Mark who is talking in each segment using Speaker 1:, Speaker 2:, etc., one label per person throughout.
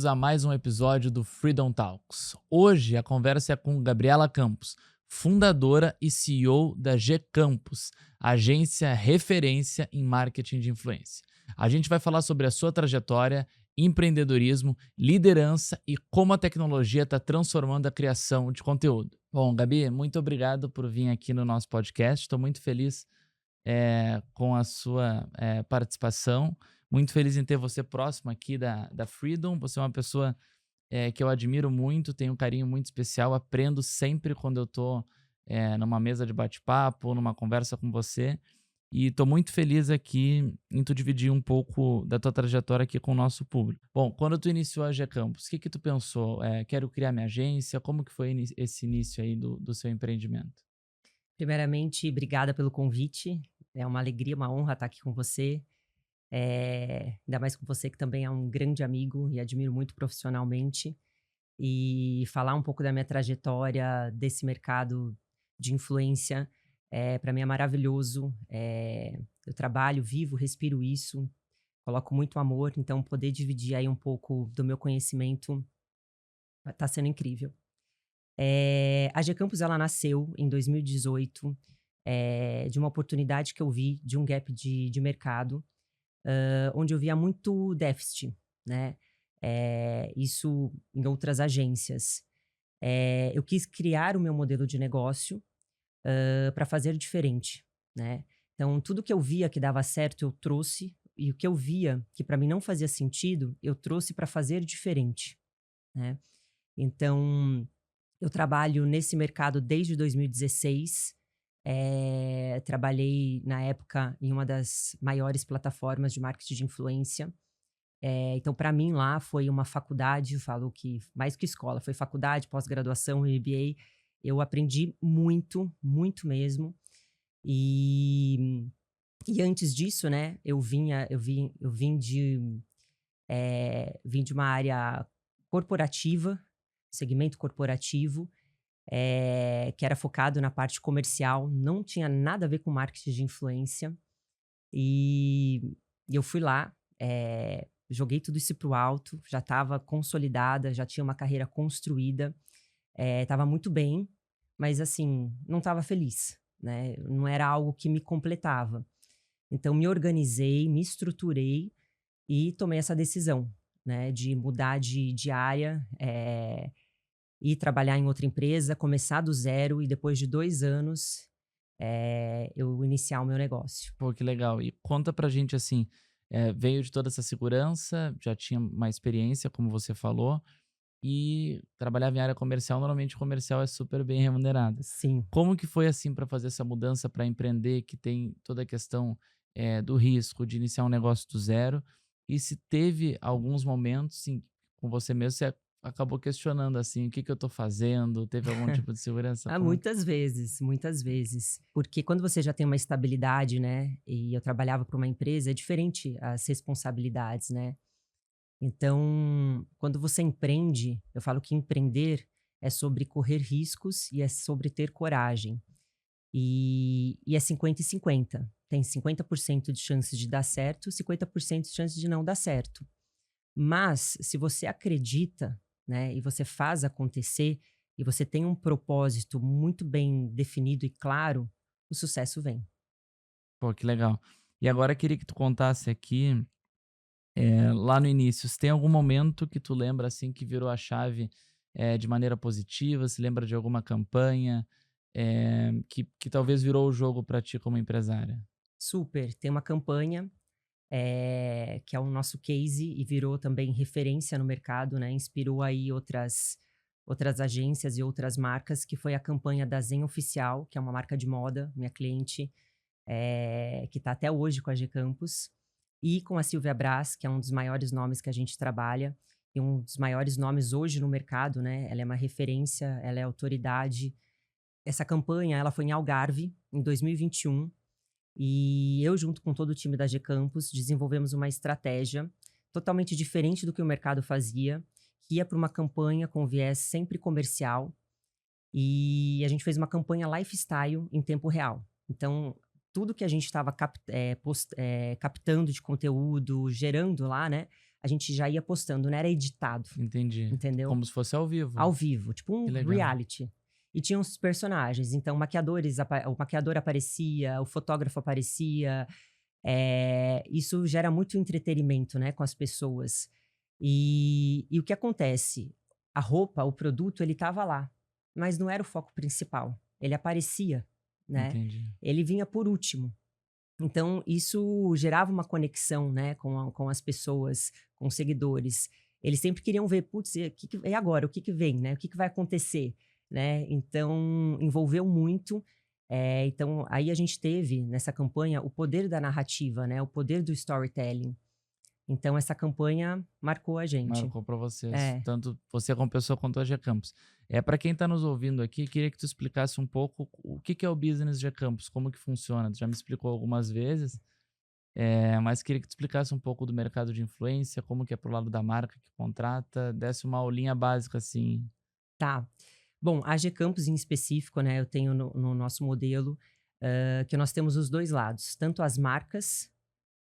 Speaker 1: a mais um episódio do Freedom Talks. Hoje a conversa é com Gabriela Campos, fundadora e CEO da G Campus, agência referência em marketing de influência. A gente vai falar sobre a sua trajetória, empreendedorismo, liderança e como a tecnologia está transformando a criação de conteúdo. Bom, Gabi, muito obrigado por vir aqui no nosso podcast. Estou muito feliz com a sua participação. Muito feliz em ter você próximo aqui da Freedom. Você é uma pessoa que eu admiro muito, tenho um carinho muito especial, aprendo sempre quando eu estou numa mesa de bate-papo, numa conversa com você. E estou muito feliz aqui em tu dividir um pouco da tua trajetória aqui com o nosso público. Bom, quando tu iniciou a G Campus, o que tu pensou? Quero criar minha agência? Como que foi esse início aí do seu empreendimento?
Speaker 2: Primeiramente, obrigada pelo convite. É uma alegria, uma honra estar aqui com você. Ainda mais com você que também é um grande amigo e admiro muito profissionalmente. E falar um pouco da minha trajetória desse mercado de influência, para mim é maravilhoso. Eu trabalho, vivo, respiro isso, coloco muito amor, então poder dividir aí um pouco do meu conhecimento está sendo incrível. A G Campus ela nasceu em 2018, de uma oportunidade que eu vi de um gap de mercado, onde eu via muito déficit, né? Isso em outras agências. Eu quis criar o meu modelo de negócio para fazer diferente, né? Então, tudo que eu via que dava certo, eu trouxe, e o que eu via que para mim não fazia sentido, eu trouxe para fazer diferente, né? Então, eu trabalho nesse mercado desde 2016. Trabalhei, na época, em uma das maiores plataformas de marketing de influência. Então, para mim, lá foi uma faculdade, eu falo que mais que escola, foi faculdade, pós-graduação, MBA. Eu aprendi muito, muito mesmo. E, e antes disso, né, vim de uma área corporativa, segmento corporativo, que era focado na parte comercial, não tinha nada a ver com marketing de influência. E eu fui lá, joguei tudo isso pro alto, já estava consolidada, já tinha uma carreira construída, estava muito bem, mas assim, não estava feliz, né? Não era algo que me completava. Então me organizei, me estruturei e tomei essa decisão, né, de mudar de área, ir trabalhar em outra empresa, começar do zero e depois de 2 anos, eu iniciar o meu negócio.
Speaker 1: Pô, que legal. E conta pra gente assim, veio de toda essa segurança, já tinha uma experiência, como você falou, e trabalhava em área comercial, normalmente comercial é super bem remunerada.
Speaker 2: Sim.
Speaker 1: Como que foi assim para fazer essa mudança para empreender, que tem toda a questão do risco de iniciar um negócio do zero? E se teve alguns momentos, sim, com você mesmo, você acabou questionando assim, o que que eu tô fazendo? Teve algum tipo de segurança?
Speaker 2: Ah,
Speaker 1: Como é que...
Speaker 2: muitas vezes, muitas vezes. Porque quando você já tem uma estabilidade, né, e eu trabalhava para uma empresa, é diferente as responsabilidades, né. Então, quando você empreende, eu falo que empreender é sobre correr riscos e é sobre ter coragem. E é 50 e 50. Tem 50% de chance de dar certo, 50% de chance de não dar certo. Mas, se você acredita, né, e você faz acontecer, e você tem um propósito muito bem definido e claro, o sucesso vem.
Speaker 1: Pô, que legal. E agora eu queria que tu contasse aqui, lá no início, se tem algum momento que tu lembra assim que virou a chave de maneira positiva, se lembra de alguma campanha que talvez virou o jogo para ti como empresária?
Speaker 2: Super, tem uma campanha, que é o nosso case e virou também referência no mercado, né, inspirou aí outras agências e outras marcas, que foi a campanha da Zen Oficial, que é uma marca de moda, minha cliente, que está até hoje com a G Campus, e com a Silvia Brás, que é um dos maiores nomes que a gente trabalha, e um dos maiores nomes hoje no mercado, né? Ela é uma referência, ela é autoridade. Essa campanha, ela foi em Algarve, em 2021, e eu, junto com todo o time da G Campus, desenvolvemos uma estratégia totalmente diferente do que o mercado fazia, que ia para uma campanha com viés sempre comercial, e a gente fez uma campanha lifestyle em tempo real. Então, tudo que a gente estava captando de conteúdo, gerando lá, né? a gente já ia postando, não era editado,
Speaker 1: Entendi.
Speaker 2: entendeu?
Speaker 1: Como se fosse ao vivo.
Speaker 2: Ao vivo, tipo um
Speaker 1: Que legal.
Speaker 2: reality. E tinha os personagens, então o maquiador aparecia, o fotógrafo aparecia. Isso gera muito entretenimento, né, com as pessoas. E o que acontece? A roupa, o produto, ele estava lá, mas não era o foco principal. Ele aparecia, né?
Speaker 1: Entendi.
Speaker 2: Ele vinha por último. Então, isso gerava uma conexão, né, com as pessoas, com os seguidores. Eles sempre queriam ver, putz, e agora? O que vem, né? O que vai acontecer, né? Então, envolveu muito. Então, aí a gente teve, nessa campanha, o poder da narrativa, né? O poder do storytelling. Então, essa campanha marcou a gente.
Speaker 1: Marcou para vocês.
Speaker 2: É.
Speaker 1: Tanto você como pessoa quanto a G-Campus. Para quem está nos ouvindo aqui, queria que tu explicasse um pouco o que é o Business G-Campus, como que funciona. Tu já me explicou algumas vezes, mas queria que tu explicasse um pouco do mercado de influência, como que é pro lado da marca que contrata, desse uma aulinha básica assim.
Speaker 2: Tá. Bom, a G-Campus em específico, né, eu tenho no nosso modelo, que nós temos os dois lados, tanto as marcas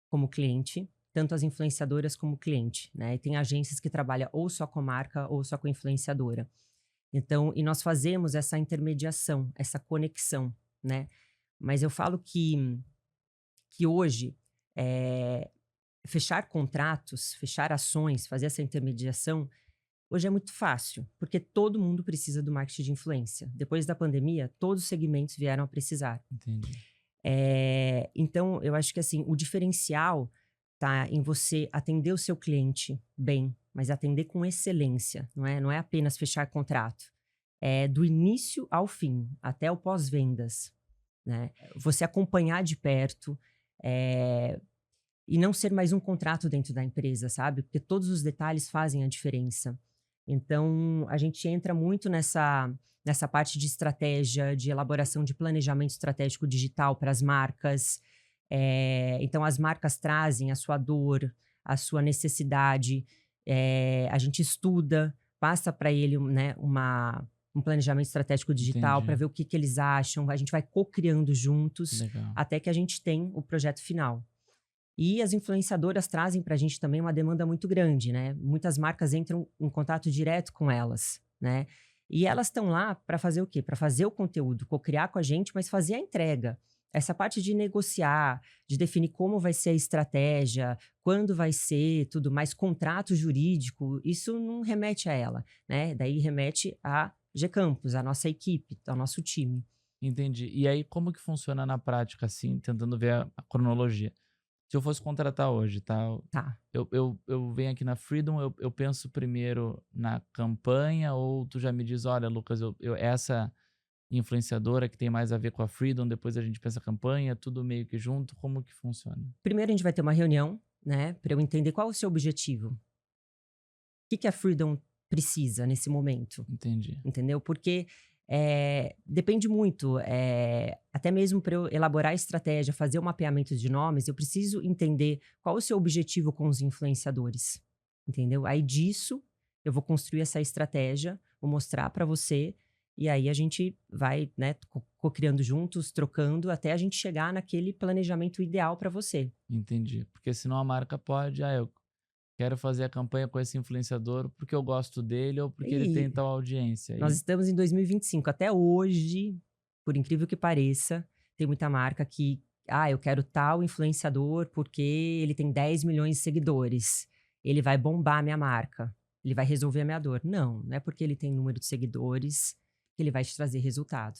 Speaker 2: como cliente, tanto as influenciadoras como cliente, né? E tem agências que trabalham ou só com marca ou só com influenciadora. Então, e nós fazemos essa intermediação, essa conexão, né? Mas eu falo que hoje, fechar contratos, fechar ações, fazer essa intermediação, hoje é muito fácil, porque todo mundo precisa do marketing de influência. Depois da pandemia, todos os segmentos vieram a precisar.
Speaker 1: Entendi.
Speaker 2: Então, eu acho que assim, o diferencial tá em você atender o seu cliente bem, mas atender com excelência, não é apenas fechar contrato. É do início ao fim, até o pós-vendas, né? Você acompanhar de perto, e não ser mais um contrato dentro da empresa, sabe? Porque todos os detalhes fazem a diferença. Então, a gente entra muito nessa parte de estratégia, de elaboração de planejamento estratégico digital para as marcas. Então, as marcas trazem a sua dor, a sua necessidade. A gente estuda, passa para ele, né, um planejamento estratégico digital para ver o que eles acham. A gente vai co-criando juntos,
Speaker 1: Legal.
Speaker 2: até que a gente tem o projeto final. E as influenciadoras trazem para a gente também uma demanda muito grande, né? Muitas marcas entram em contato direto com elas, né? E elas estão lá para fazer o quê? Para fazer o conteúdo, co-criar com a gente, mas fazer a entrega. Essa parte de negociar, de definir como vai ser a estratégia, quando vai ser, tudo mais, contrato jurídico, isso não remete a ela, né? Daí remete a G-Campus, a nossa equipe, ao nosso time.
Speaker 1: Entendi. E aí, como que funciona na prática, assim, tentando ver a cronologia? Se eu fosse contratar hoje, tá?
Speaker 2: Tá.
Speaker 1: Eu venho aqui na Freedom, eu penso primeiro na campanha, ou tu já me diz, olha, Lucas, essa influenciadora que tem mais a ver com a Freedom, depois a gente pensa a campanha, tudo meio que junto, como que funciona?
Speaker 2: Primeiro a gente vai ter uma reunião, né, para eu entender qual é o seu objetivo. O que a Freedom precisa nesse momento?
Speaker 1: Entendi.
Speaker 2: Entendeu? Porque depende muito, até mesmo para eu elaborar a estratégia, fazer o mapeamento de nomes, eu preciso entender qual é o seu objetivo com os influenciadores, entendeu? Aí disso, eu vou construir essa estratégia, vou mostrar para você, e aí a gente vai, né, co-criando juntos, trocando, até a gente chegar naquele planejamento ideal para você.
Speaker 1: Entendi. Porque senão a marca pode, eu quero fazer a campanha com esse influenciador porque eu gosto dele ou porque ele tem tal audiência.
Speaker 2: Nós estamos em 2025. Até hoje, por incrível que pareça, tem muita marca que, eu quero tal influenciador porque ele tem 10 milhões de seguidores. Ele vai bombar a minha marca. Ele vai resolver a minha dor. Não é porque ele tem número de seguidores que ele vai te trazer resultado.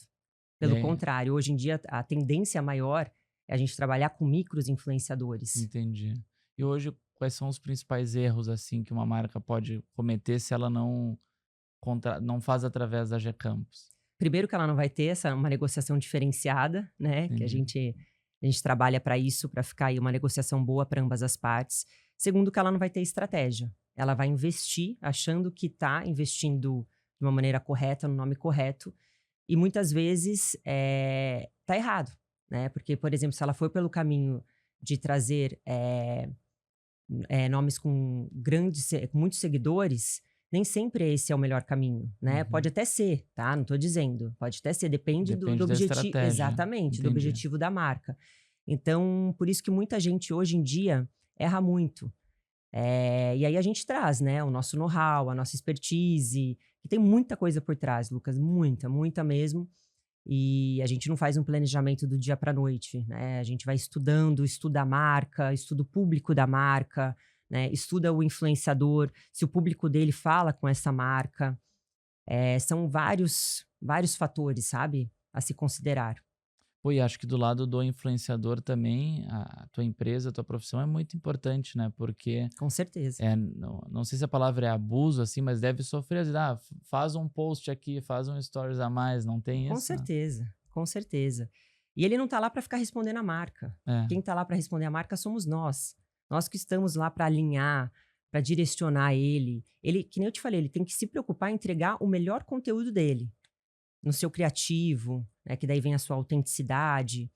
Speaker 2: Pelo contrário, hoje em dia a tendência maior é a gente trabalhar com micros influenciadores.
Speaker 1: Entendi. E hoje, quais são os principais erros assim que uma marca pode cometer se ela não faz através da G-Campus?
Speaker 2: Primeiro que ela não vai ter uma negociação diferenciada, né?
Speaker 1: Entendi.
Speaker 2: Que a gente trabalha para isso, para ficar aí uma negociação boa para ambas as partes. Segundo que ela não vai ter estratégia. Ela vai investir achando que está investindo de uma maneira correta, no nome correto, e muitas vezes tá errado, né? Porque, por exemplo, se ela for pelo caminho de trazer nomes com muitos seguidores, nem sempre esse é o melhor caminho, né? Pode até ser, tá? Não estou dizendo. Pode até ser, depende do objetivo. Exatamente, do objetivo da marca. Então, por isso que muita gente hoje em dia erra muito. E aí a gente traz, né, o nosso know-how, a nossa expertise, e tem muita coisa por trás, Lucas, muita, muita mesmo. E a gente não faz um planejamento do dia para a noite, né? A gente vai estudando, estuda a marca, estuda o público da marca, né? Estuda o influenciador, se o público dele fala com essa marca. São vários fatores, sabe, a se considerar.
Speaker 1: Pô, e acho que do lado do influenciador também, a tua empresa, a tua profissão é muito importante, né? Porque
Speaker 2: Com certeza.
Speaker 1: não sei se a palavra é abuso, assim, mas deve sofrer, às vezes, faz um post aqui, faz um stories a mais, não tem
Speaker 2: Com
Speaker 1: isso?
Speaker 2: certeza, com certeza. E ele não tá lá para ficar respondendo a marca.
Speaker 1: É,
Speaker 2: Quem tá lá para responder a marca somos nós. Nós que estamos lá para alinhar, para direcionar ele. Ele, que nem eu te falei, ele tem que se preocupar em entregar o melhor conteúdo dele, no seu criativo, né, que daí vem a sua autenticidade.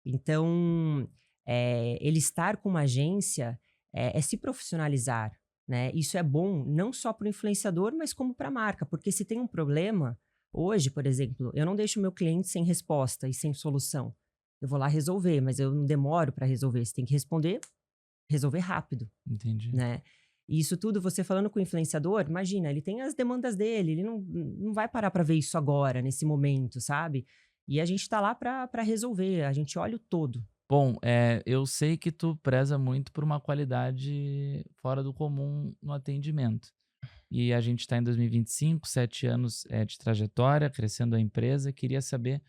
Speaker 2: Então, ele estar com uma agência é se profissionalizar, né? Isso é bom não só para o influenciador, mas como para a marca, porque se tem um problema, hoje, por exemplo, eu não deixo o meu cliente sem resposta e sem solução. Eu vou lá resolver, mas eu não demoro para resolver. Você tem que resolver rápido,
Speaker 1: entendi.
Speaker 2: né? E isso tudo, você falando com o influenciador, imagina, ele tem as demandas dele, ele não vai parar para ver isso agora, nesse momento, sabe? E a gente tá lá para resolver, a gente olha o todo.
Speaker 1: Bom, eu sei que tu preza muito por uma qualidade fora do comum no atendimento. E a gente está em 2025, 7 anos de trajetória, crescendo a empresa. Queria saber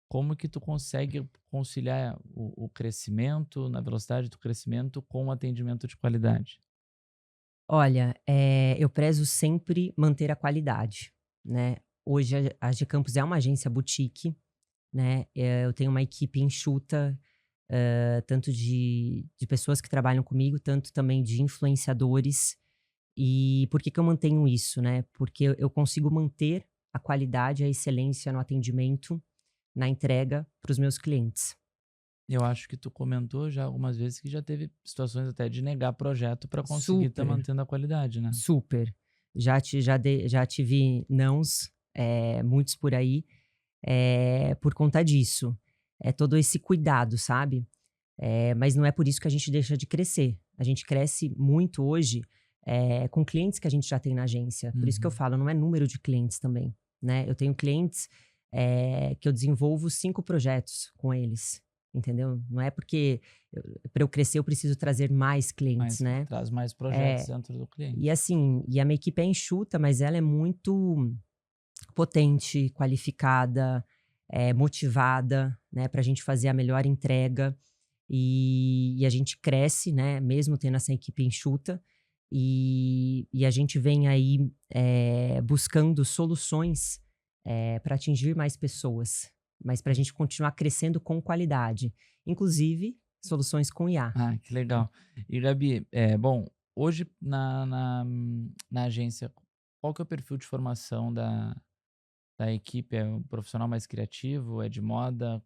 Speaker 1: como que tu consegue conciliar o crescimento, na velocidade do crescimento, com o atendimento de qualidade.
Speaker 2: Olha, eu prezo sempre manter a qualidade, né. Hoje a Gcampus é uma agência boutique, né, eu tenho uma equipe enxuta, tanto de pessoas que trabalham comigo, tanto também de influenciadores. E por que que eu mantenho isso, né, porque eu consigo manter a qualidade, a excelência no atendimento, na entrega para os meus clientes.
Speaker 1: Eu acho que tu comentou já algumas vezes que já teve situações até de negar projeto para conseguir estar
Speaker 2: Super,
Speaker 1: mantendo a qualidade, né?
Speaker 2: super. Já tive nãos, muitos por aí, por conta disso. É todo esse cuidado, sabe. Mas não é por isso que a gente deixa de crescer. A gente cresce muito hoje, com clientes que a gente já tem na agência. Por isso que eu
Speaker 1: Uhum.
Speaker 2: falo, não é número de clientes também, né. Eu tenho clientes, que eu desenvolvo 5 projetos com eles, entendeu. Não é porque para eu crescer eu preciso trazer mais clientes,
Speaker 1: Mas
Speaker 2: né.
Speaker 1: traz mais projetos
Speaker 2: É,
Speaker 1: dentro do cliente.
Speaker 2: e assim, e a minha equipe é enxuta, mas ela é muito potente, qualificada, motivada, né, para a gente fazer a melhor entrega. E a gente cresce, né, mesmo tendo essa equipe enxuta, e a gente vem aí, buscando soluções, para atingir mais pessoas, mas para a gente continuar crescendo com qualidade, inclusive soluções com IA.
Speaker 1: Ah, que legal. E Gabi, bom, hoje na agência, qual que é o perfil de formação da equipe? É um profissional mais criativo? É de moda?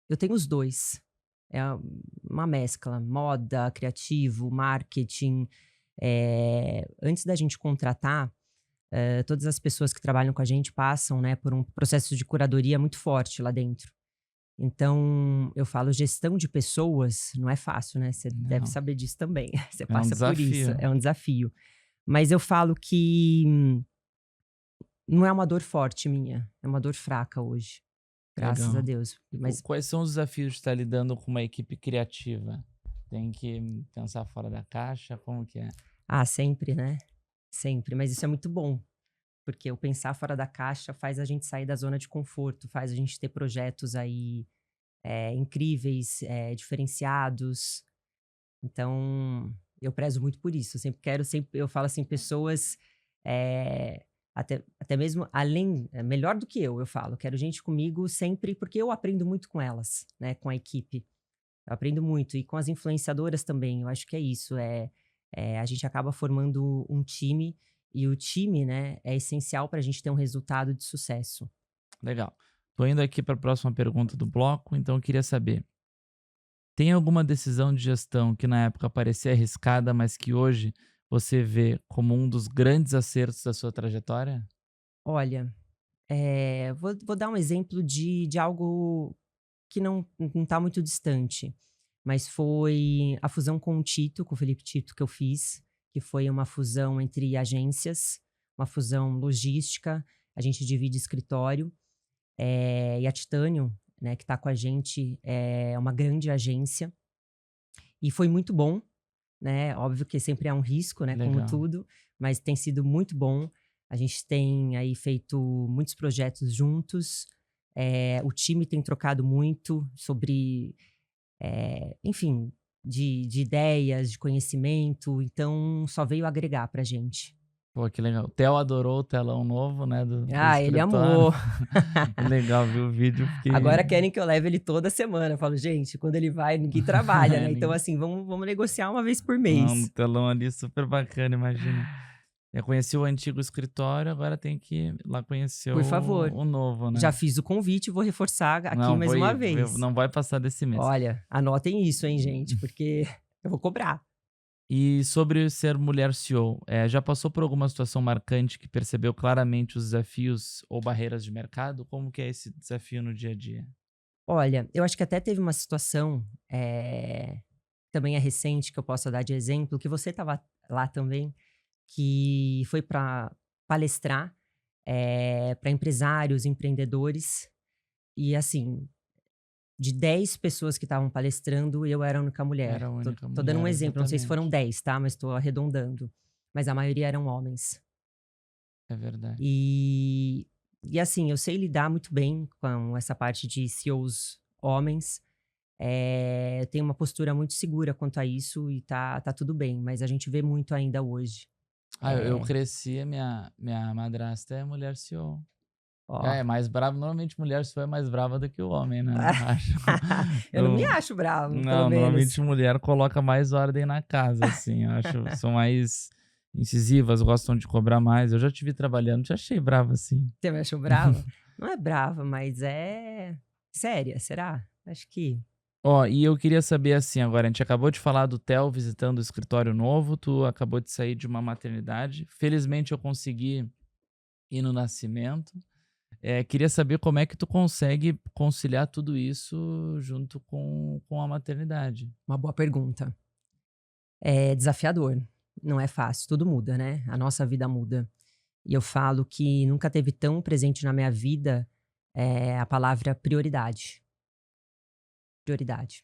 Speaker 2: Eu tenho os 2. É uma mescla, moda, criativo, marketing. Antes da gente contratar, todas as pessoas que trabalham com a gente passam, né, por um processo de curadoria muito forte lá dentro. Então, eu falo, gestão de pessoas não é fácil, né? Você deve
Speaker 1: Não,
Speaker 2: saber disso também. Você
Speaker 1: é um
Speaker 2: passa por isso,
Speaker 1: desafio.
Speaker 2: é um desafio. Mas eu falo que não é uma dor forte minha, é uma dor fraca hoje, graças a
Speaker 1: Legal.
Speaker 2: Deus.
Speaker 1: E
Speaker 2: Mas,
Speaker 1: quais são os desafios de estar lidando com uma equipe criativa? Tem que pensar fora da caixa? Como que é?
Speaker 2: sempre, né? Sempre. Mas isso é muito bom, porque o pensar fora da caixa faz a gente sair da zona de conforto, faz a gente ter projetos aí incríveis, diferenciados. Então, eu prezo muito por isso. Eu sempre quero, sempre, eu falo assim, pessoas, até mesmo além, melhor do que eu falo. Quero gente comigo sempre, porque eu aprendo muito com elas, né, com a equipe. Eu aprendo muito. E com as influenciadoras também. Eu acho que é isso. A gente acaba formando um time, e o time, né, é essencial para a gente ter um resultado de sucesso.
Speaker 1: Legal. Tô indo aqui para a próxima pergunta do bloco, então eu queria saber: tem alguma decisão de gestão que na época parecia arriscada, mas que hoje você vê como um dos grandes acertos da sua trajetória?
Speaker 2: Olha, vou dar um exemplo de algo que não tá muito distante, mas foi a fusão com o Tito, com o Felipe Tito, que eu fiz, que foi uma fusão entre agências, uma fusão logística, a gente divide escritório, e a Titanium, né, que está com a gente, é uma grande agência, e foi muito bom, né? Óbvio que sempre há um risco, né? Como
Speaker 1: Legal.
Speaker 2: tudo, mas tem sido muito bom. A gente tem aí feito muitos projetos juntos. O time tem trocado muito sobre, enfim, de ideias, de conhecimento. Então, só veio agregar pra gente.
Speaker 1: Pô, que legal. O Theo adorou o telão novo, né, do
Speaker 2: Ah, ele
Speaker 1: escritório.
Speaker 2: amou.
Speaker 1: Que legal, viu o vídeo,
Speaker 2: Agora
Speaker 1: fiquei...
Speaker 2: querem que eu leve ele toda semana. Eu falo, gente, quando ele vai, ninguém trabalha, né? Então,
Speaker 1: Ninguém-
Speaker 2: assim, vamos negociar uma vez por
Speaker 1: Não, no
Speaker 2: mês.
Speaker 1: telão ali, super bacana, imagina. Eu conheci o antigo escritório, agora tem que ir lá conhecer
Speaker 2: Por favor.
Speaker 1: o novo,
Speaker 2: Já
Speaker 1: né?
Speaker 2: fiz o convite e vou reforçar aqui
Speaker 1: Não,
Speaker 2: mais
Speaker 1: vou
Speaker 2: uma
Speaker 1: ir,
Speaker 2: vez.
Speaker 1: não vai passar desse mês.
Speaker 2: Olha, anotem isso, hein, gente, porque eu vou cobrar.
Speaker 1: E sobre ser mulher CEO, já passou por alguma situação marcante que percebeu claramente os desafios ou barreiras de mercado? Como que é esse desafio no dia a dia?
Speaker 2: Olha, eu acho que até teve uma situação, também é recente, que eu posso dar de exemplo, que você estava lá também, que foi para palestrar, para empresários, empreendedores, e assim, de 10 pessoas que estavam palestrando, eu era a única mulher.
Speaker 1: Era a única
Speaker 2: Tô dando um
Speaker 1: mulher,
Speaker 2: exemplo, não sei se foram
Speaker 1: exatamente.
Speaker 2: 10, tá, mas estou arredondando, mas a maioria eram homens.
Speaker 1: É verdade.
Speaker 2: E assim, eu sei lidar muito bem com essa parte de CEOs homens. Eu tenho uma postura muito segura quanto a isso e tá tudo bem, mas a gente vê muito ainda hoje.
Speaker 1: Ah, eu
Speaker 2: É,
Speaker 1: cresci, a minha madrasta é mulher CEO.
Speaker 2: ó.
Speaker 1: É mais brava, normalmente mulher CEO é mais brava do que o homem, né? Eu acho.
Speaker 2: Eu não me
Speaker 1: Eu,
Speaker 2: acho bravo, pelo
Speaker 1: não,
Speaker 2: menos.
Speaker 1: normalmente mulher coloca mais ordem na casa, assim. Eu acho, são mais incisivas, gostam de cobrar mais. Eu já te vi trabalhando, te achei brava, assim.
Speaker 2: Você me achou brava? Não é brava, mas é séria, será? Acho que
Speaker 1: Ó, e eu queria saber assim agora, a gente acabou de falar do Theo visitando o escritório novo, tu acabou de sair de uma maternidade. Felizmente eu consegui ir no nascimento. Queria saber como é que tu consegue conciliar tudo isso junto com a maternidade.
Speaker 2: uma boa pergunta. É desafiador, não é fácil, tudo muda, né? A nossa vida muda. E eu falo que nunca teve tão presente na minha vida, a palavra prioridade. Prioridade.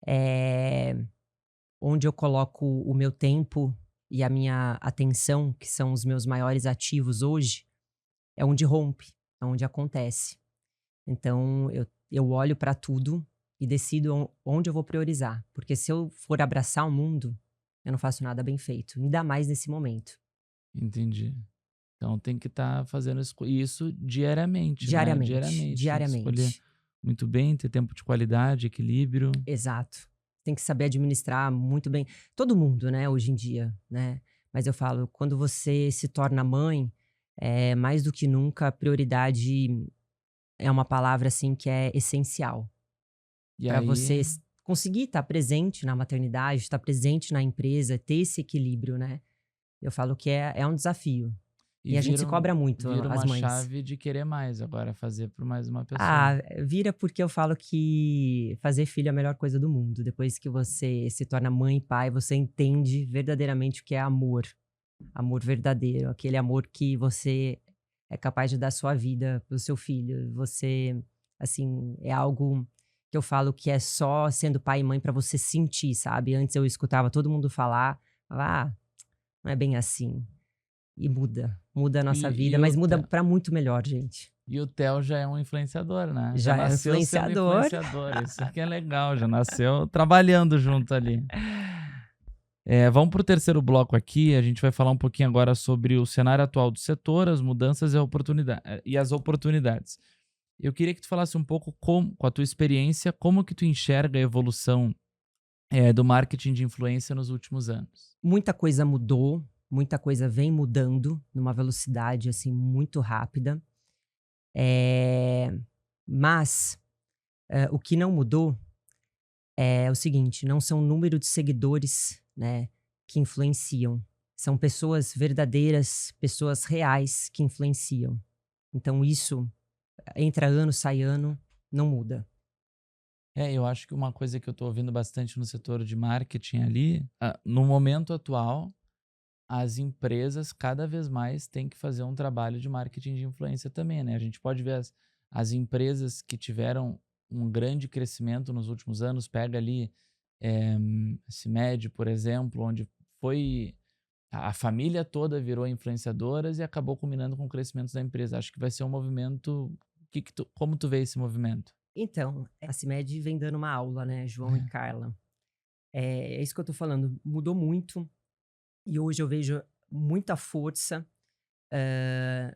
Speaker 2: Eh, Onde eu coloco o meu tempo e a minha atenção, que são os meus maiores ativos hoje, é onde rompe, é onde acontece. Então eu olho para tudo e decido onde eu vou priorizar, porque se eu for abraçar o mundo, eu não faço nada bem feito, ainda mais nesse momento.
Speaker 1: Entendi. Então tem que estar fazendo isso diariamente, né?
Speaker 2: Diariamente,
Speaker 1: Diariamente. Tem que escolher
Speaker 2: diariamente.
Speaker 1: muito bem, ter tempo de qualidade, equilíbrio.
Speaker 2: Exato. Tem que saber administrar muito bem. Todo mundo, né, hoje em dia, né? Mas eu falo, quando você se torna mãe, mais do que nunca, a prioridade é uma palavra assim que é essencial
Speaker 1: E
Speaker 2: para você
Speaker 1: aí,
Speaker 2: conseguir estar presente na maternidade, estar presente na empresa, ter esse equilíbrio, né? Eu falo que é um desafio.
Speaker 1: e
Speaker 2: E a gente se cobra muito,
Speaker 1: vira
Speaker 2: as
Speaker 1: uma
Speaker 2: mães.
Speaker 1: chave de querer mais agora, fazer por mais uma pessoa.
Speaker 2: Ah, vira porque eu falo que fazer filho é a melhor coisa do mundo. Depois que você se torna mãe e pai, você entende verdadeiramente o que é amor. Amor verdadeiro, aquele amor que você é capaz de dar sua vida pro seu filho. Você, assim, é algo que eu falo que é só sendo pai e mãe pra você sentir, sabe? Antes eu escutava todo mundo falar, ah, não é bem assim. E muda a nossa
Speaker 1: E,
Speaker 2: vida,
Speaker 1: e, o
Speaker 2: mas muda
Speaker 1: Theo,
Speaker 2: pra muito melhor, gente.
Speaker 1: e o Theo já é um influenciador, né? Já
Speaker 2: Já é
Speaker 1: nasceu sendo
Speaker 2: influenciador.
Speaker 1: influenciador. Isso que é legal, já nasceu trabalhando junto ali. Vamos para o terceiro bloco aqui. A gente vai falar um pouquinho agora sobre o cenário atual do setor, as mudanças e as oportunidades. Eu queria que tu falasse um pouco com a tua experiência, como que tu enxerga a evolução do marketing de influência nos últimos anos.
Speaker 2: Muita coisa mudou, muita coisa vem mudando numa velocidade assim muito rápida. Eh, mas, o que não mudou é o seguinte, não são o número de seguidores, né, que influenciam. São pessoas verdadeiras, pessoas reais que influenciam. Então isso, entra ano, sai ano, não muda.
Speaker 1: Eu acho que uma coisa que eu estou ouvindo bastante no setor de marketing ali, no momento atual, as empresas cada vez mais têm que fazer um trabalho de marketing de influência também, né? A gente pode ver as empresas que tiveram um grande crescimento nos últimos anos, pega ali CIMED, por exemplo, onde foi a família toda virou influenciadoras e acabou combinando com o crescimento da empresa. Acho que vai ser um movimento. Como tu vê esse movimento?
Speaker 2: Então, a CIMED vem dando uma aula, né, João e Carla. É isso que eu tô falando, mudou muito e hoje eu vejo muita força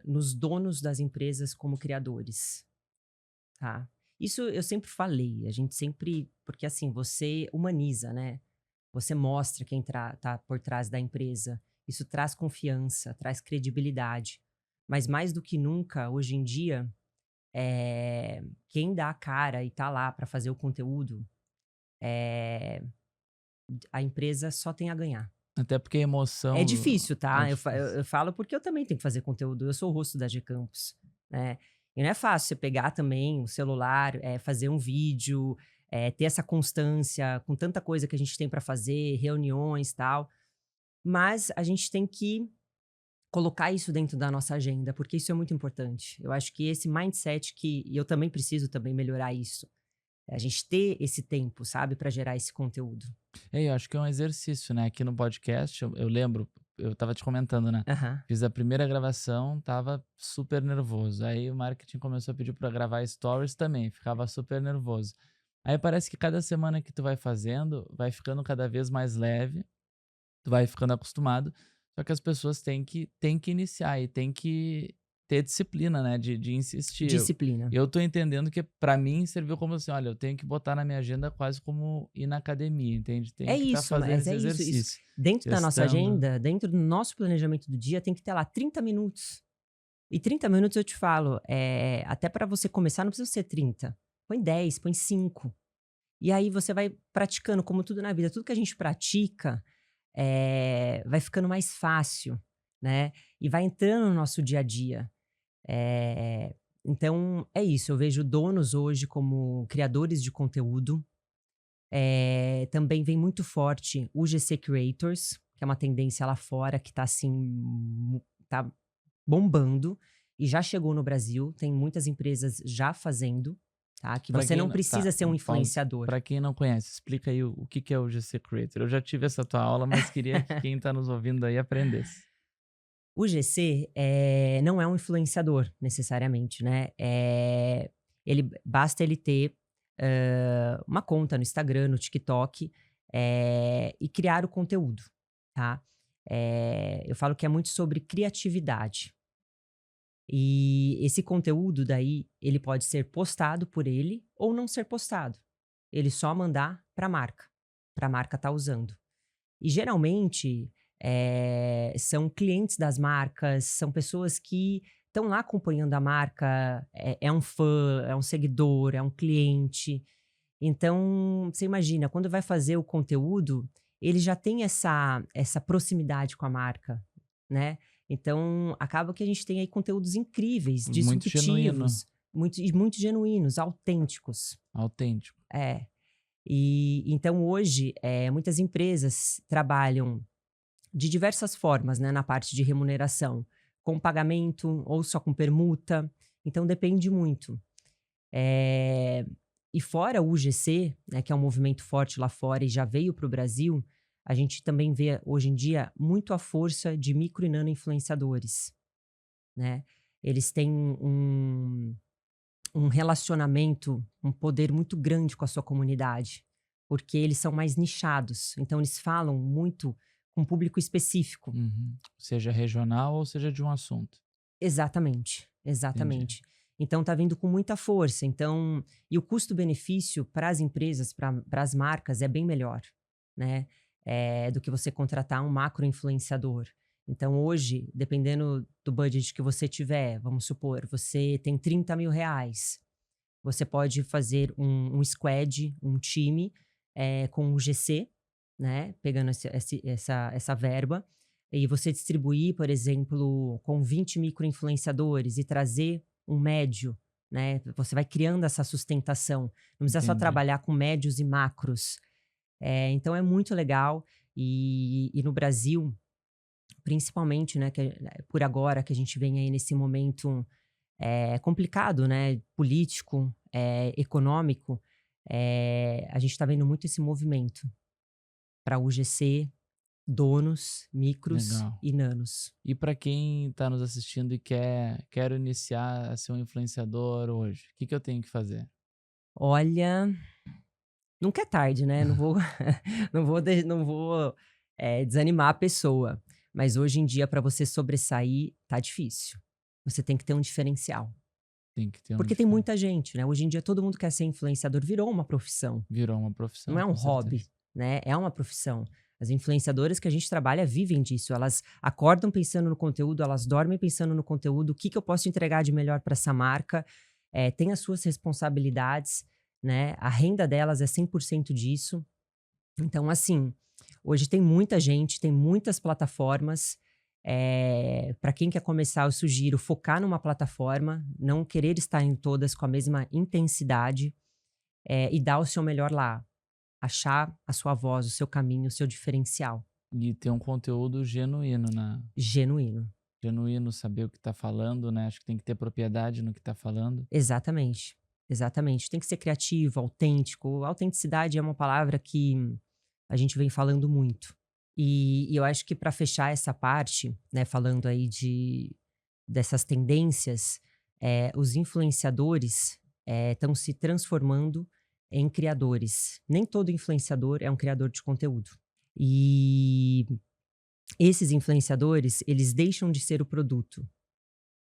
Speaker 2: nos donos das empresas como criadores, tá? Isso eu sempre falei, a gente sempre, porque assim, você humaniza, né? Você mostra quem tá por trás da empresa. Isso traz confiança, traz credibilidade. Mas mais do que nunca, hoje em dia, quem dá a cara e tá lá para fazer o conteúdo, a empresa só tem a ganhar.
Speaker 1: Até porque a emoção.
Speaker 2: É difícil,
Speaker 1: É
Speaker 2: tá?
Speaker 1: difícil.
Speaker 2: Eu falo porque eu também tenho que fazer conteúdo. Eu sou o rosto da G-Campus, né? E não é fácil você pegar também o celular, fazer um vídeo, ter essa constância com tanta coisa que a gente tem para fazer, reuniões e tal. Mas a gente tem que colocar isso dentro da nossa agenda, porque isso é muito importante. Eu acho que esse mindset e eu também preciso também melhorar isso. A gente ter esse tempo, sabe, para gerar esse conteúdo.
Speaker 1: Eu acho que é um exercício, né? Aqui no podcast, eu lembro, eu tava te comentando, né?
Speaker 2: Aham.
Speaker 1: Fiz a primeira gravação, tava super nervoso. Aí o marketing começou a pedir pra gravar stories também, ficava super nervoso. Aí parece que cada semana que tu vai fazendo, vai ficando cada vez mais leve, tu vai ficando acostumado. Só que as pessoas têm que iniciar e têm que ter disciplina, né? De insistir.
Speaker 2: Disciplina.
Speaker 1: Eu tô entendendo que pra mim serviu como assim, olha, eu tenho que botar na minha agenda quase como ir na academia, entende?
Speaker 2: É
Speaker 1: Tenho que estar
Speaker 2: isso,
Speaker 1: fazendo
Speaker 2: mas
Speaker 1: esse
Speaker 2: é isso.
Speaker 1: exercício.
Speaker 2: Dentro da nossa
Speaker 1: Testando.
Speaker 2: agenda, dentro do nosso planejamento do dia, tem que ter lá 30 minutos. E 30 minutos eu te falo, até para você começar não precisa ser 30. Põe 10, põe 5. E aí você vai praticando, como tudo na vida, tudo que a gente pratica vai ficando mais fácil, né? E vai entrando no nosso dia a dia. Então, é isso. Eu vejo donos hoje como criadores de conteúdo. Também vem muito forte o GC Creators, que é uma tendência lá fora que tá assim, tá bombando e já chegou no Brasil. Tem muitas empresas já fazendo, tá? Que
Speaker 1: Pra
Speaker 2: você
Speaker 1: quem
Speaker 2: não
Speaker 1: não, tá,
Speaker 2: precisa ser um
Speaker 1: pausa.
Speaker 2: influenciador.
Speaker 1: Pra quem não conhece, explica aí o que que é o GC Creator. Eu já tive essa tua aula, mas queria que quem tá nos ouvindo aí aprendesse.
Speaker 2: O GC não é um influenciador, necessariamente, né? Basta ele ter uma conta no Instagram, no TikTok, e criar o conteúdo, tá? Eu falo que é muito sobre criatividade. E esse conteúdo daí, ele pode ser postado por ele ou não ser postado. Ele só mandar para a marca tá usando. E geralmente são clientes das marcas, são pessoas que estão lá acompanhando a marca, é um fã, é um seguidor, é um cliente. Então, você imagina, quando vai fazer o conteúdo, ele já tem essa proximidade com a marca, né? Então, acaba que a gente tem aí conteúdos incríveis,
Speaker 1: Muito genuíno,
Speaker 2: disruptivos, muito genuínos, autênticos.
Speaker 1: autêntico.
Speaker 2: E então hoje, muitas empresas trabalham de diversas formas, né, na parte de remuneração, com pagamento ou só com permuta. Então depende muito. E fora o UGC, né, que é um movimento forte lá fora e já veio para o Brasil, a gente também vê hoje em dia muito a força de micro e nano influenciadores, né? Eles têm um relacionamento, um poder muito grande com a sua comunidade, porque eles são mais nichados. Então, eles falam muito com um público específico.
Speaker 1: Uhum. Seja regional ou seja de um assunto.
Speaker 2: Exatamente,
Speaker 1: Entendi.
Speaker 2: exatamente. Então, tá vindo com muita força. Então, e o custo-benefício para as empresas, para as marcas, é bem melhor, né? Do que você contratar um macro-influenciador. Então, hoje, dependendo do budget que você tiver, vamos supor, você tem 30 mil reais. Você pode fazer um squad, um time, com o GC, né? Pegando essa verba. E você distribuir, por exemplo, com 20 micro-influenciadores e trazer um médio, né? Você vai criando essa sustentação. Não precisa só
Speaker 1: Entendi.
Speaker 2: trabalhar com médios e macros. Então, é muito legal. E no Brasil, principalmente, né, por agora que a gente vem aí nesse momento complicado, né, político, econômico, a gente está vendo muito esse movimento para UGC, donos, micros
Speaker 1: Legal.
Speaker 2: e nanos.
Speaker 1: E para quem está nos assistindo e quero iniciar a ser um influenciador hoje, o que que eu tenho que fazer?
Speaker 2: Olha, nunca é tarde, né? Não vou, não vou desanimar a pessoa. Mas hoje em dia, para você sobressair, tá difícil. Você tem que ter um diferencial.
Speaker 1: Tem que ter um
Speaker 2: Porque tem
Speaker 1: diferente.
Speaker 2: muita gente, né? Hoje em dia todo mundo quer ser influenciador, virou uma profissão.
Speaker 1: Virou uma
Speaker 2: Não
Speaker 1: profissão,
Speaker 2: é um
Speaker 1: com certeza.
Speaker 2: hobby, né? É uma profissão. As influenciadoras que a gente trabalha vivem disso. Elas acordam pensando no conteúdo, elas dormem pensando no conteúdo, o que, que eu posso entregar de melhor para essa marca. Tem as suas responsabilidades, né? A renda delas é 100% disso. Então, assim, hoje tem muita gente, tem muitas plataformas. Para quem quer começar, eu sugiro focar numa plataforma, não querer estar em todas com a mesma intensidade, e dar o seu melhor lá. Achar a sua voz, o seu caminho, o seu diferencial.
Speaker 1: E ter um conteúdo genuíno, né?
Speaker 2: Genuíno.
Speaker 1: Genuíno, saber o que está falando, né? Acho que tem que ter propriedade no que está falando.
Speaker 2: Exatamente. Exatamente. Tem que ser criativo, autêntico. Autenticidade é uma palavra que a gente vem falando muito. E eu acho que para fechar essa parte, né, falando aí dessas tendências, os influenciadores estão se transformando em criadores. Nem todo influenciador é um criador de conteúdo. E esses influenciadores, eles deixam de ser o produto.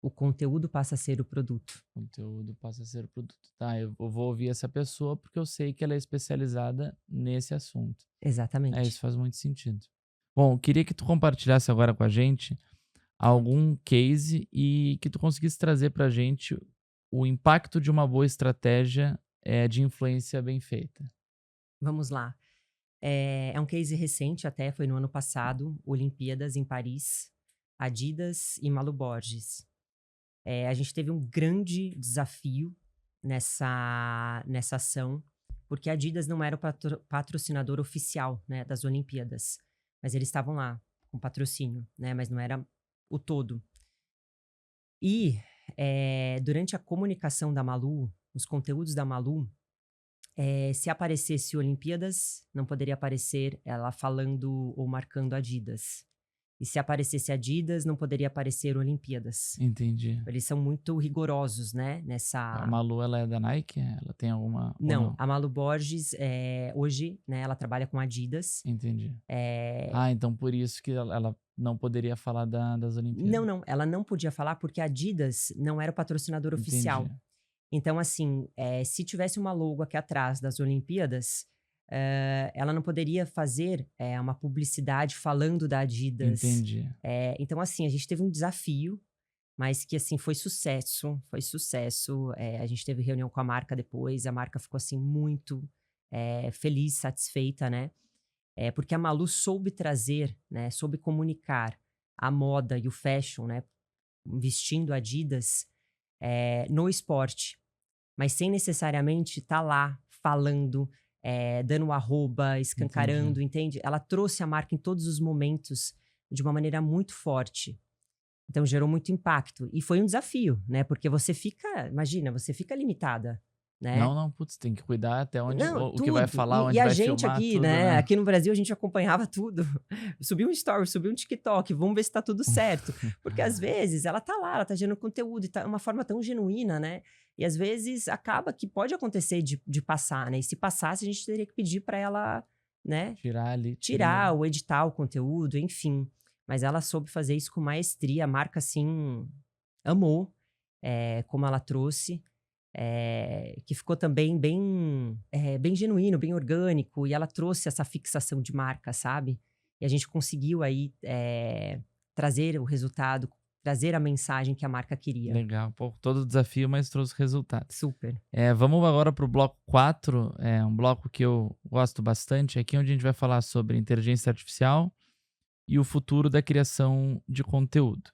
Speaker 2: O conteúdo passa a ser o produto.
Speaker 1: O conteúdo passa a ser o produto. Tá, eu vou ouvir essa pessoa porque eu sei que ela é especializada nesse assunto. Isso
Speaker 2: Exatamente.
Speaker 1: faz muito sentido. Bom, eu queria que tu compartilhasse agora com a gente algum case e que tu conseguisse trazer pra gente o impacto de uma boa estratégia de influência bem feita.
Speaker 2: Vamos lá. É um case recente até, foi no ano passado, Olimpíadas em Paris, Adidas e Malu Borges. A gente teve um grande desafio nessa ação, porque a Adidas não era o patrocinador oficial, né, das Olimpíadas, mas eles estavam lá com patrocínio, né, mas não era o todo. E durante a comunicação da Malu, os conteúdos da Malu, se aparecesse Olimpíadas, não poderia aparecer ela falando ou marcando Adidas. E se aparecesse Adidas, não poderia aparecer Olimpíadas.
Speaker 1: Entendi.
Speaker 2: Eles são muito rigorosos, né,
Speaker 1: A
Speaker 2: nessa.
Speaker 1: Malu, ela é da Nike? Ela tem alguma ou
Speaker 2: Não,
Speaker 1: não?
Speaker 2: a Malu Borges, hoje, né, ela trabalha com Adidas.
Speaker 1: Entendi.
Speaker 2: Eh,
Speaker 1: Ah, então por isso que ela não poderia falar das
Speaker 2: não,
Speaker 1: Olimpíadas.
Speaker 2: não, ela não podia falar porque a Adidas não era o patrocinador
Speaker 1: Entendi.
Speaker 2: oficial. Então, assim, se tivesse uma logo aqui atrás das Olimpíadas, ela não poderia fazer uma publicidade falando da Adidas.
Speaker 1: Entendi.
Speaker 2: Então, assim, a gente teve um desafio, mas que, assim, foi sucesso, foi sucesso. A gente teve reunião com a marca depois, a marca ficou, assim, muito feliz, satisfeita, né? Porque a Malu soube trazer, né, soube comunicar a moda e o fashion, né, vestindo Adidas, no esporte, mas sem necessariamente estar lá falando, dando arroba,
Speaker 1: Entendi.
Speaker 2: escancarando, entende? Ela trouxe a marca em todos os momentos de uma maneira muito forte. Então gerou muito impacto. E foi um desafio, né? Porque imagina, você fica limitada, né?
Speaker 1: Não, não, putz, tem que cuidar até onde
Speaker 2: Não,
Speaker 1: o que vai
Speaker 2: tudo.
Speaker 1: falar,
Speaker 2: E
Speaker 1: onde
Speaker 2: a
Speaker 1: vai
Speaker 2: gente
Speaker 1: filmar,
Speaker 2: aqui,
Speaker 1: tudo,
Speaker 2: né?
Speaker 1: né?
Speaker 2: Aqui no Brasil a gente acompanhava tudo. Subiu um story, subiu um TikTok, vamos ver se tá tudo certo. Porque às vezes ela tá lá, ela tá gerando conteúdo e tá uma forma tão genuína, né? E às vezes acaba que pode acontecer de passar, né? E se passasse, a gente teria que pedir para ela, né?
Speaker 1: Tirar ali,
Speaker 2: Tirar ou editar o conteúdo, enfim. Mas ela soube fazer isso com maestria. A marca, assim, amou como ela trouxe. Que ficou também bem genuíno, bem orgânico, e ela trouxe essa fixação de marca, sabe? E a gente conseguiu aí trazer o resultado, trazer a mensagem que a marca queria.
Speaker 1: legal. Pô, todo desafio, mas trouxe resultados.
Speaker 2: Super.
Speaker 1: Vamos agora para o bloco 4, um bloco que eu gosto bastante, aqui onde a gente vai falar sobre inteligência artificial e o futuro da criação de conteúdo.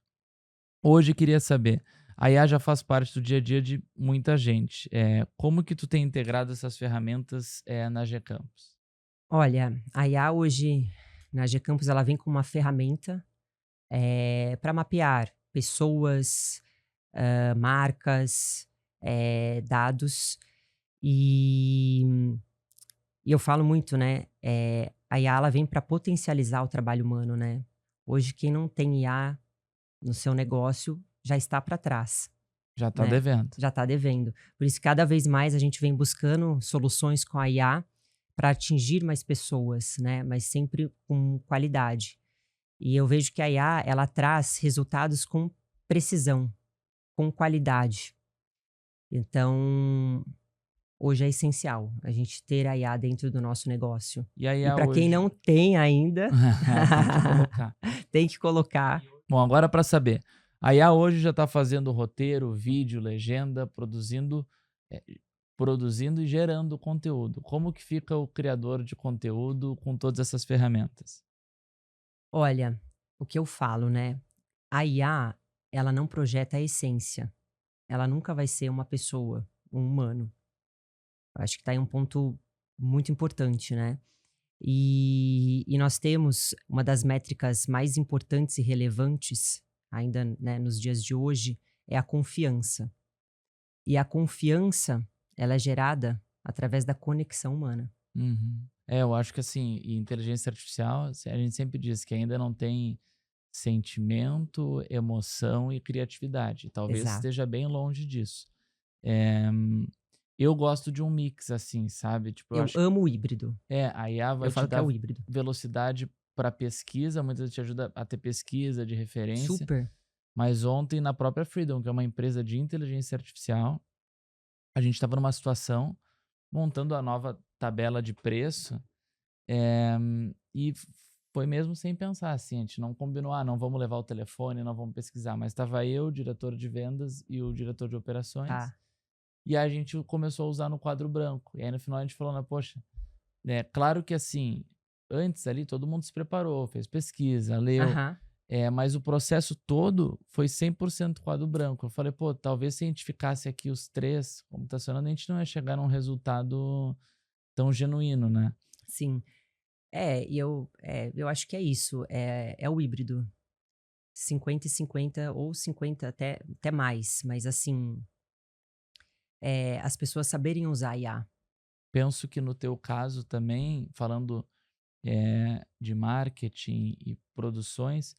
Speaker 1: Hoje queria saber, a IA já faz parte do dia a dia de muita gente. Como que tu tem integrado essas ferramentas na Gcampus?
Speaker 2: Olha, a IA hoje na G-Campus ela vem com uma ferramenta para mapear pessoas, marcas, dados. E, e eu falo muito, né? A IA ela vem para potencializar o trabalho humano, né? Hoje, quem não tem IA no seu negócio já está para trás,
Speaker 1: Já tá
Speaker 2: né?
Speaker 1: devendo.
Speaker 2: Já está devendo. Por isso, cada vez mais a gente vem buscando soluções com a IA para atingir mais pessoas, né? Mas sempre com qualidade. E eu vejo que a IA, ela traz resultados com precisão, com qualidade. Então, hoje é essencial a gente ter a IA dentro do nosso negócio.
Speaker 1: E a
Speaker 2: E
Speaker 1: IA
Speaker 2: para quem
Speaker 1: hoje?
Speaker 2: não tem ainda,
Speaker 1: Tem que colocar.
Speaker 2: tem que colocar.
Speaker 1: Bom, agora para saber. A IA hoje já está fazendo roteiro, vídeo, legenda, eh, produzindo e gerando conteúdo. Como que fica o criador de conteúdo com todas essas ferramentas?
Speaker 2: Olha, o que eu falo, né? A IA, ela não projeta a essência. Ela nunca vai ser uma pessoa, um humano. Eu acho que tá aí um ponto muito importante, né? E nós temos uma das métricas mais importantes e relevantes, ainda, né, nos dias de hoje, é a confiança. E a confiança, ela é gerada através da conexão humana.
Speaker 1: Uhum. É, eu acho que assim, e inteligência artificial, assim, a gente sempre diz que ainda não tem sentimento, emoção e criatividade. Talvez
Speaker 2: Exato.
Speaker 1: esteja bem longe disso. Eh, eu gosto de um mix, assim, sabe? Tipo, eu
Speaker 2: Eu
Speaker 1: acho que
Speaker 2: amo o híbrido.
Speaker 1: a IA
Speaker 2: Eu
Speaker 1: vai te
Speaker 2: falo que é
Speaker 1: dar
Speaker 2: o híbrido.
Speaker 1: velocidade para pesquisa, muitas vezes te ajuda a ter pesquisa de referência.
Speaker 2: Super.
Speaker 1: Mas ontem, na própria Freedom, que é uma empresa de inteligência artificial, a gente estava numa situação montando a nova tabela de preço. Eh, e foi mesmo sem pensar, assim, a gente não combinou, não vamos levar o telefone, não vamos pesquisar, mas estava eu, o diretor de vendas e o diretor de operações,
Speaker 2: Tá.
Speaker 1: e a gente começou a usar no quadro branco. E aí no final a gente falou, né, poxa, claro que assim, antes ali todo mundo se preparou, fez pesquisa, leu,
Speaker 2: Aham.
Speaker 1: mas o processo todo foi 100% quadro branco. Eu falei, pô, talvez se a gente ficasse aqui os três computacionando, a gente não ia chegar num resultado tão genuíno, né?
Speaker 2: Sim. Eu acho que é isso. É o híbrido. 50 e 50 ou 50 até mais. Mas assim, as pessoas saberem usar a IA.
Speaker 1: Penso que no teu caso também, falando de marketing e produções,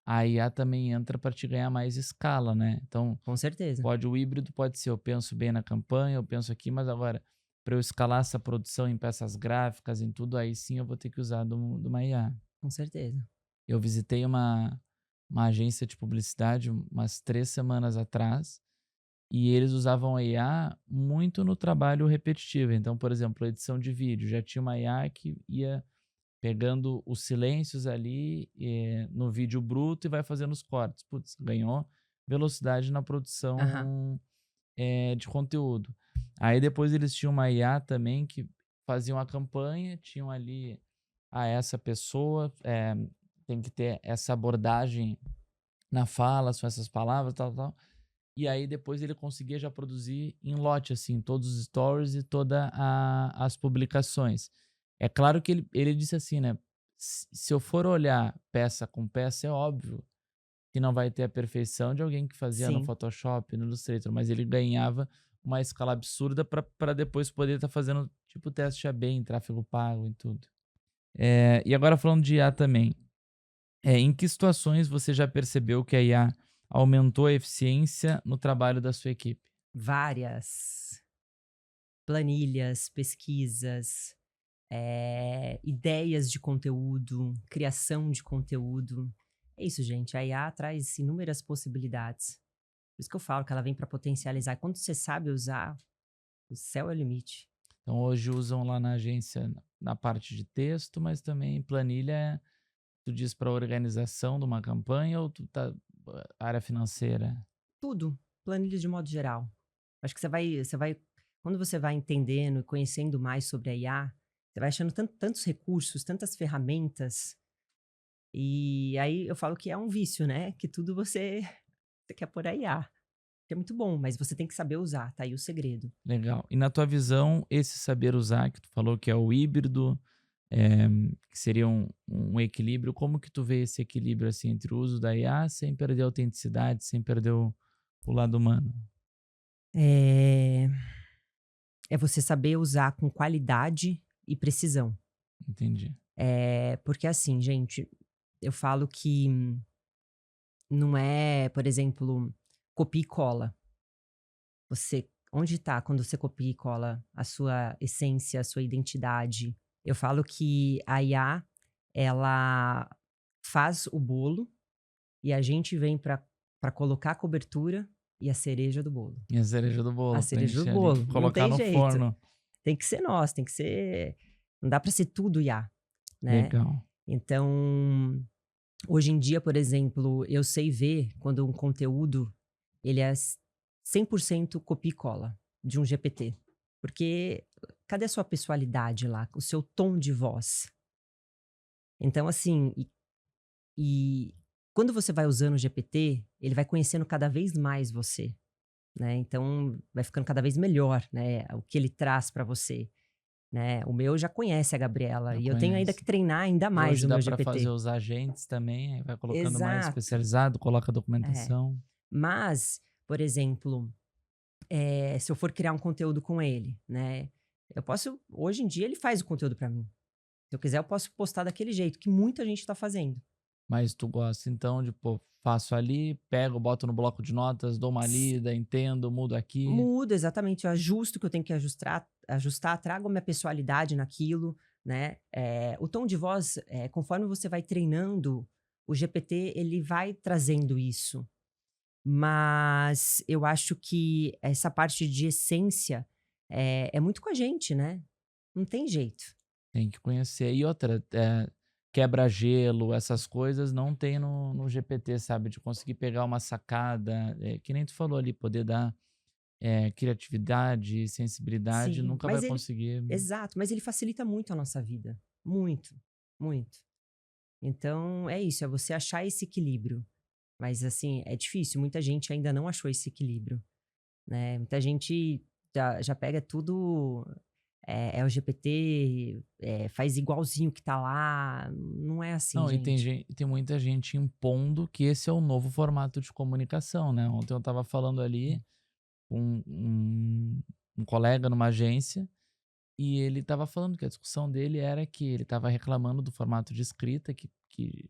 Speaker 1: a IA também entra para te ganhar mais escala, né? Então,
Speaker 2: Com certeza.
Speaker 1: o híbrido pode ser, eu penso bem na campanha, eu penso aqui, mas agora, para eu escalar essa produção em peças gráficas, em tudo, aí sim eu vou ter que usar de uma IA.
Speaker 2: Com certeza.
Speaker 1: Eu visitei uma agência de publicidade umas 3 semanas atrás, e eles usavam a IA muito no trabalho repetitivo. Então, por exemplo, edição de vídeo, já tinha uma IA que ia pegando os silêncios ali no vídeo bruto e vai fazendo os cortes. Putz, ganhou velocidade na
Speaker 2: Aham.
Speaker 1: produção de conteúdo. Aí depois eles tinham uma IA também que faziam a campanha, tinham ali, essa pessoa tem que ter essa abordagem na fala, são essas palavras, tal, tal. E aí depois ele conseguia já produzir em lote, assim, todos os stories e toda as publicações. É claro que ele disse assim, né? Se eu for olhar peça com peça, é óbvio que não vai ter a perfeição de alguém que fazia no
Speaker 2: Sim,
Speaker 1: Photoshop, no Illustrator, mas ele ganhava uma escala absurda para depois poder estar fazendo tipo teste AB em tráfego pago e tudo. E agora falando de IA também, em que situações você já percebeu que a IA aumentou a eficiência no trabalho da sua equipe?
Speaker 2: várias planilhas, pesquisas, ideias de conteúdo, criação de conteúdo. É isso, gente. A IA traz inúmeras possibilidades. Por isso que eu falo que ela vem para potencializar. Quando você sabe usar, o céu é o limite.
Speaker 1: Então hoje usam lá na agência na parte de texto, mas também planilha, tu diz para organização de uma campanha ou tu tá área financeira?
Speaker 2: Tudo, planilha de modo geral. Acho que você vai quando você vai entendendo e conhecendo mais sobre a IA, você vai achando tantos recursos, tantas ferramentas, e aí eu falo que é um vício, né, que tudo você quer pôr a IA, que é muito bom, mas você tem que saber usar, tá aí o segredo.
Speaker 1: Legal. E na tua visão, esse saber usar que tu falou que é o híbrido, que seria um equilíbrio. Como que tu vê esse equilíbrio assim entre o uso da IA sem perder a autenticidade, sem perder o lado humano?
Speaker 2: É, é você saber usar com qualidade e precisão.
Speaker 1: Entendi.
Speaker 2: Porque assim, gente, eu falo que não é, por exemplo, copia e cola. Onde está quando você copia e cola a sua essência, a sua identidade? Eu falo que a IA, ela faz o bolo e a gente vem para colocar a cobertura e a cereja do bolo.
Speaker 1: E a cereja do
Speaker 2: A
Speaker 1: bolo, pra
Speaker 2: cereja do
Speaker 1: gente ali
Speaker 2: bolo, não
Speaker 1: colocar
Speaker 2: tem
Speaker 1: no
Speaker 2: jeito.
Speaker 1: forno.
Speaker 2: Tem que ser nós, tem que ser, não dá para ser tudo IA, né.
Speaker 1: Legal.
Speaker 2: Então, hoje em dia, por exemplo, eu sei ver quando um conteúdo ele é 100% copia e cola de um GPT, porque cadê a sua pessoalidade lá, o seu tom de voz? Então assim, e quando você vai usando o GPT, ele vai conhecendo cada vez mais você, né, então vai ficando cada vez melhor, né, o que ele traz para você, né. O meu já conhece a Gabriela
Speaker 1: Já
Speaker 2: e eu tenho ainda
Speaker 1: conhece.
Speaker 2: que treinar ainda
Speaker 1: E
Speaker 2: mais
Speaker 1: hoje
Speaker 2: o
Speaker 1: dá
Speaker 2: meu
Speaker 1: para fazer
Speaker 2: GPT.
Speaker 1: os agentes também, aí vai colocando mais
Speaker 2: Exato,
Speaker 1: especializado, coloca a
Speaker 2: é.
Speaker 1: documentação.
Speaker 2: Mas, por exemplo, se eu for criar um conteúdo com ele, né, eu posso hoje em dia ele faz o conteúdo para mim. Se eu quiser eu posso postar daquele jeito, que muita gente tá fazendo.
Speaker 1: Mas tu gosta então de, pô, faço ali, pego, boto no bloco de notas, dou uma
Speaker 2: S
Speaker 1: lida, entendo, mudo aqui.
Speaker 2: Mudo, exatamente, eu ajusto o que eu tenho que ajustar, trago a minha pessoalidade naquilo, né. O tom de voz, conforme você vai treinando, o GPT ele vai trazendo isso. Mas eu acho que essa parte de essência, é muito com a gente, né, não tem jeito.
Speaker 1: Tem que conhecer. E outra, quebra-gelo, essas coisas não tem no GPT, sabe? De conseguir pegar uma sacada, que nem tu falou ali, poder dar criatividade, sensibilidade,
Speaker 2: Sim,
Speaker 1: nunca vai conseguir.
Speaker 2: mas ele facilita muito a nossa vida, muito, muito. Então é isso, é você achar esse equilíbrio, mas assim, é difícil, muita gente ainda não achou esse equilíbrio, né, muita gente já pega tudo, é o GPT, faz igualzinho que tá lá, não é assim
Speaker 1: Não, e tem,
Speaker 2: gente.
Speaker 1: tem muita gente impondo que esse é o novo formato de comunicação, né? Ontem eu estava falando ali com um colega numa agência e ele estava falando que a discussão dele era que ele estava reclamando do formato de escrita, que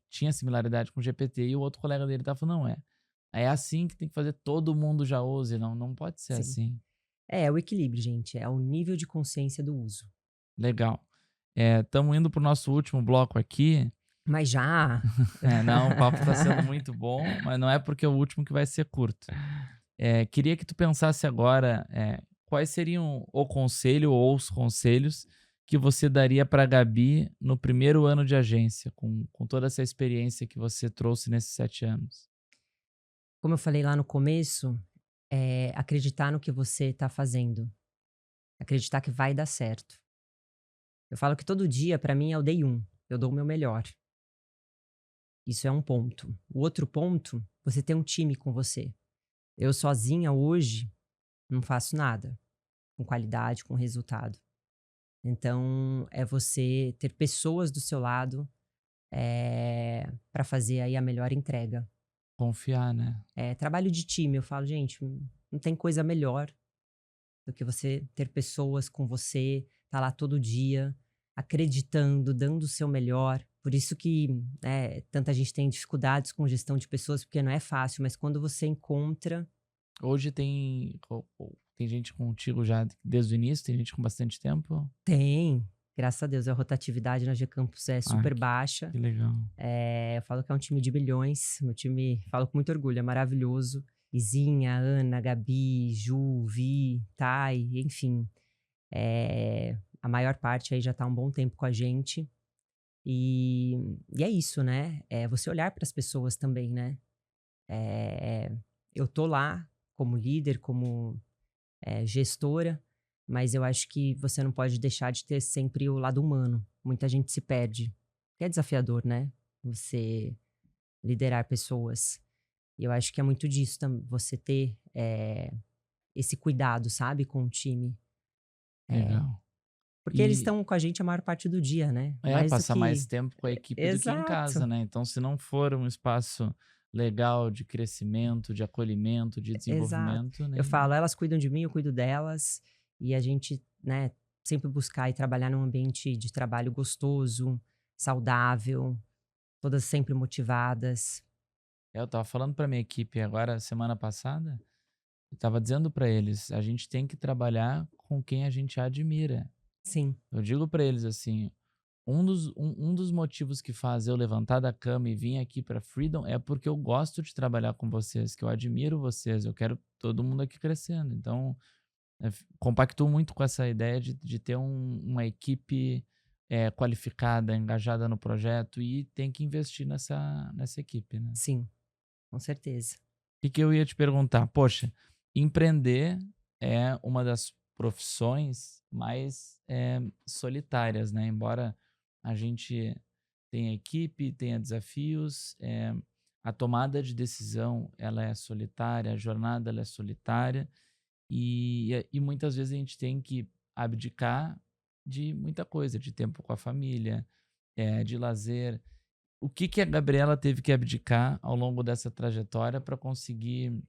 Speaker 1: tinha similaridade com o GPT, e o outro colega dele estava falando, não, é assim que tem que fazer, todo mundo já use, não, não pode ser
Speaker 2: Sim.
Speaker 1: assim.
Speaker 2: É o equilíbrio gente, é o nível de consciência do uso.
Speaker 1: Legal. Estamos indo para o nosso último bloco aqui.
Speaker 2: Mas já?
Speaker 1: Não, o papo está sendo muito bom, mas não é porque é o último que vai ser curto. Queria que tu pensasse agora, quais seriam o conselho ou os conselhos que você daria para a Gabi no primeiro ano de agência, com toda essa experiência que você trouxe nesses 7 anos?
Speaker 2: Como eu falei lá no começo, acreditar no que você está fazendo, acreditar que vai dar certo. Eu falo que todo dia para mim é o day 1, eu dou o meu melhor. Isso é um ponto. O outro ponto, você ter um time com você. Eu sozinha hoje não faço nada com qualidade, com resultado. Então é você ter pessoas do seu lado, para fazer aí a melhor entrega.
Speaker 1: Confiar, né?
Speaker 2: Trabalho de time, eu falo: "Gente, não tem coisa melhor do que você ter pessoas com você, tá lá todo dia, acreditando, dando o seu melhor". Por isso que, tanta gente tem dificuldades com gestão de pessoas, porque não é fácil, mas quando você encontra
Speaker 1: Hoje tem gente contigo já desde o início, tem gente com bastante tempo?
Speaker 2: tem, graças a Deus, a rotatividade na G-Campus é
Speaker 1: Ah,
Speaker 2: super baixa.
Speaker 1: que legal.
Speaker 2: Eu falo que é um time de bilhões, meu time, falo com muito orgulho, é maravilhoso. Izinha, Ana, Gabi, Ju, Vi, Thay, enfim. A maior parte aí já tá há um bom tempo com a gente. E, e é isso, né? É você olhar para as pessoas também, né? É, eu tô lá como líder, como gestora, mas eu acho que você não pode deixar de ter sempre o lado humano. Muita gente se perde. Que é desafiador, né? Você liderar pessoas. E eu acho que é muito disso também, você ter esse cuidado, sabe, com o time.
Speaker 1: Legal.
Speaker 2: Porque eles
Speaker 1: E
Speaker 2: estão com a gente a maior parte do dia, né? Mais do
Speaker 1: passar mais
Speaker 2: que.
Speaker 1: tempo com a equipe do que em casa,
Speaker 2: Exato,
Speaker 1: né? Então, se não for um espaço legal de crescimento, de acolhimento, de
Speaker 2: exato.
Speaker 1: desenvolvimento,
Speaker 2: Eu
Speaker 1: nem.
Speaker 2: falo, elas cuidam de mim, eu cuido delas, e a gente, né, sempre buscar e trabalhar num ambiente de trabalho gostoso, saudável, todas sempre motivadas.
Speaker 1: Eu tava falando para minha equipe agora, semana passada, eu tava dizendo para eles, a gente tem que trabalhar com quem a gente admira.
Speaker 2: Sim,
Speaker 1: Eu digo para eles assim, um dos motivos que faz eu levantar da cama e vir aqui para Freedom é porque eu gosto de trabalhar com vocês, que eu admiro vocês, eu quero todo mundo aqui crescendo. Então, compactuo muito com essa ideia de ter uma equipe qualificada, engajada no projeto e tem que investir nessa equipe, né?
Speaker 2: sim, com certeza.
Speaker 1: Que eu ia te perguntar? Poxa, empreender é uma das profissões mais solitárias, né? Embora a gente tenha equipe, tenha desafios, a tomada de decisão ela é solitária, a jornada ela é solitária e muitas vezes a gente tem que abdicar de muita coisa, de tempo com a família, de lazer. O que a Gabriela teve que abdicar ao longo dessa trajetória para conseguir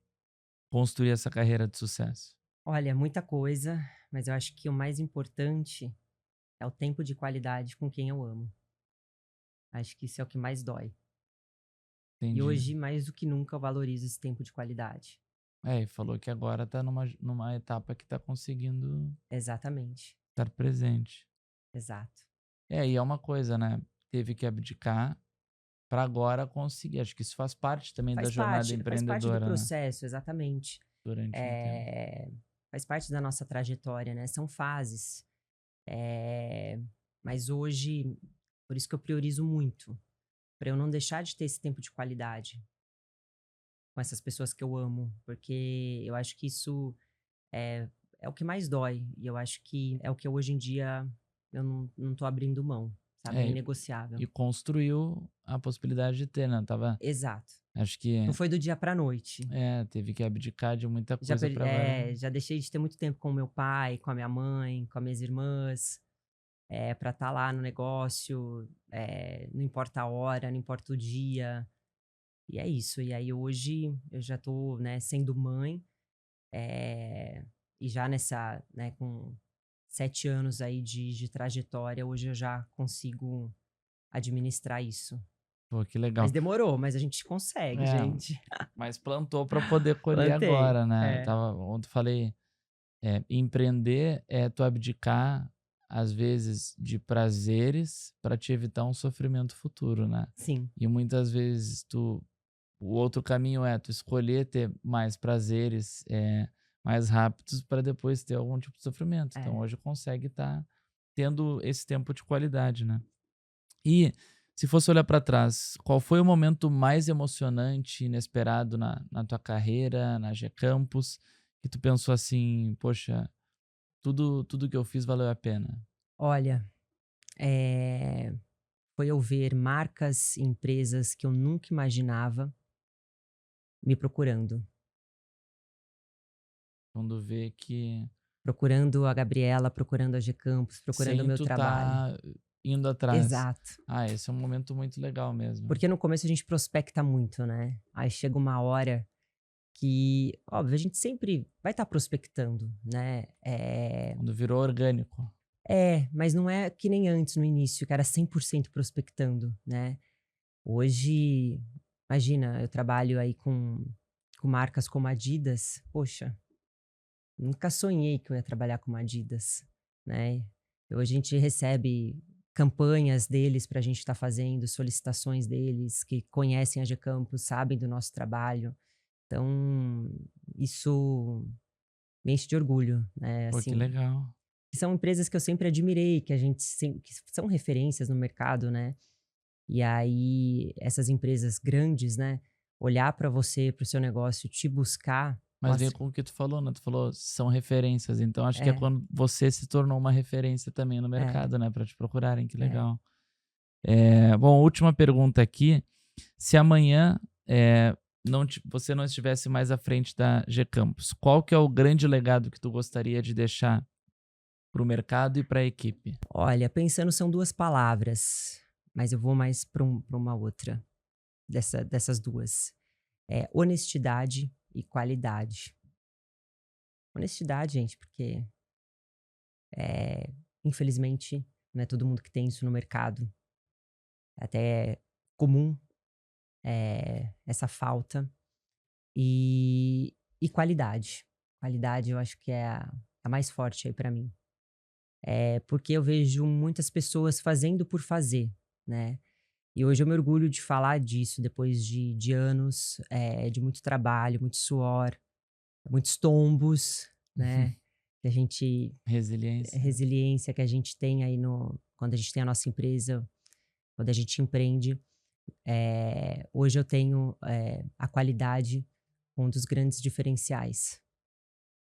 Speaker 1: construir essa carreira de sucesso?
Speaker 2: Olha, muita coisa, mas eu acho que o mais importante é o tempo de qualidade com quem eu amo. Acho que isso é o que mais dói. E
Speaker 1: Entendi.
Speaker 2: hoje, mais do que nunca, eu valorizo esse tempo de qualidade.
Speaker 1: E falou que agora está numa etapa que está conseguindo
Speaker 2: Exatamente,
Speaker 1: estar presente.
Speaker 2: exato.
Speaker 1: E é uma coisa, né? Teve que abdicar para agora conseguir. Acho que isso faz parte também da jornada
Speaker 2: Faz parte do
Speaker 1: empreendedora, né?
Speaker 2: processo, exatamente.
Speaker 1: Durante um tempo.
Speaker 2: Faz parte da nossa trajetória, né? São fases. Eh, mas hoje, por isso que eu priorizo muito, para eu não deixar de ter esse tempo de qualidade com essas pessoas que eu amo, porque eu acho que isso é, é o que mais dói, e eu acho que é o que hoje em dia eu não tô abrindo mão, sabe? É
Speaker 1: É,
Speaker 2: inegociável.
Speaker 1: e construiu a possibilidade de ter, né?
Speaker 2: Exato.
Speaker 1: Acho
Speaker 2: Não
Speaker 1: que
Speaker 2: foi do dia pra noite.
Speaker 1: teve que abdicar de muita coisa para agora.
Speaker 2: Já deixei de ter muito tempo com o meu pai, com a minha mãe, com as minhas irmãs, para estar lá no negócio, não importa a hora, não importa o dia. E é isso. E aí hoje eu já tô, né, sendo mãe, e já nessa, né, com 7 anos aí de trajetória, hoje eu já consigo administrar isso.
Speaker 1: Pô, que
Speaker 2: Mas
Speaker 1: legal.
Speaker 2: demorou, mas a gente consegue,
Speaker 1: É,
Speaker 2: gente.
Speaker 1: mas plantou para poder colher
Speaker 2: Plantei.
Speaker 1: agora, né?
Speaker 2: É,
Speaker 1: Ontem eu falei, empreender é tu abdicar, às vezes, de prazeres para te evitar um sofrimento futuro, né?
Speaker 2: sim,
Speaker 1: E muitas vezes o outro caminho é tu escolher ter mais prazeres, mais rápidos para depois ter algum tipo de sofrimento. Então
Speaker 2: é.
Speaker 1: hoje consegue estar tendo esse tempo de qualidade, né? E se fosse olhar para trás, qual foi o momento mais emocionante, inesperado na tua carreira, na G Campus, que tu pensou assim, poxa, tudo que eu fiz valeu a pena?
Speaker 2: Olha, eh, foi eu ver marcas e empresas que eu nunca imaginava me procurando.
Speaker 1: Quando vê que
Speaker 2: Procurando a Gabriela, procurando a G Campus, procurando o
Speaker 1: sem
Speaker 2: meu
Speaker 1: tu
Speaker 2: trabalho.
Speaker 1: tá indo atrás.
Speaker 2: Exato.
Speaker 1: Esse é um momento muito legal mesmo.
Speaker 2: Porque no começo a gente prospecta muito, né? Aí chega uma hora que, óbvio, a gente sempre vai estar prospectando, né?
Speaker 1: Quando virou orgânico.
Speaker 2: Mas não é que nem antes no início, que era 100% prospectando, né? Hoje, imagina, eu trabalho aí com marcas como Adidas. Poxa, nunca sonhei que eu ia trabalhar com Adidas, né? Hoje a gente recebe campanhas deles para a gente estar fazendo, solicitações deles, que conhecem a G Campus, sabem do nosso trabalho. Então, isso me enche de orgulho, né?
Speaker 1: Pô, que
Speaker 2: Assim,
Speaker 1: legal.
Speaker 2: que são empresas que eu sempre admirei, que a gente que são referências no mercado, né? E aí, essas empresas grandes, né? Olhar para você, para o seu negócio, te buscar.
Speaker 1: Mas veio
Speaker 2: Nossa,
Speaker 1: com o que tu falou, né? Tu falou, são referências. Então acho que é
Speaker 2: é,
Speaker 1: quando você se tornou uma referência também no
Speaker 2: é,
Speaker 1: mercado, né? Para te procurarem. Que
Speaker 2: é.
Speaker 1: legal. Bom, última pergunta aqui. Se amanhã você não estivesse mais à frente da G Campus, qual que é o grande legado que tu gostaria de deixar para o mercado e para a equipe?
Speaker 2: Olha, pensando são 2 palavras, mas eu vou mais para uma outra dessas 2. Honestidade e qualidade. Honestidade, gente, porque, infelizmente, não é todo mundo que tem isso no mercado. É até comum, essa falta. E qualidade. Qualidade eu acho que é a mais forte aí para mim. Porque eu vejo muitas pessoas fazendo por fazer, né. E hoje eu me orgulho de falar disso depois de anos, de muito trabalho, muito suor, muitos tombos, né, que a gente
Speaker 1: Resiliência.
Speaker 2: resiliência que a gente tem aí quando a gente tem a nossa empresa, quando a gente empreende. Hoje eu tenho, a qualidade um dos grandes diferenciais,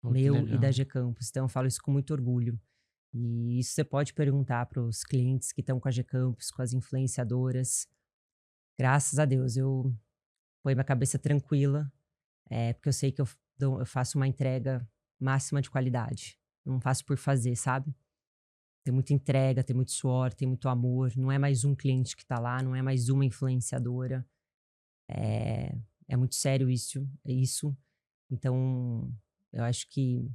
Speaker 1: Pô, que
Speaker 2: meu e da
Speaker 1: legal.
Speaker 2: G-Campus, então eu falo isso com muito orgulho. E isso você pode perguntar para os clientes que estão com a G-Campus, com as influenciadoras. Graças a Deus, eu põe minha cabeça tranquila, porque eu sei que eu faço uma entrega máxima de qualidade. Não faço por fazer, sabe? Tem muita entrega, tem muito suor, tem muito amor. Não é mais um cliente que tá lá, não é mais uma influenciadora. É muito sério isso. Então, eu acho que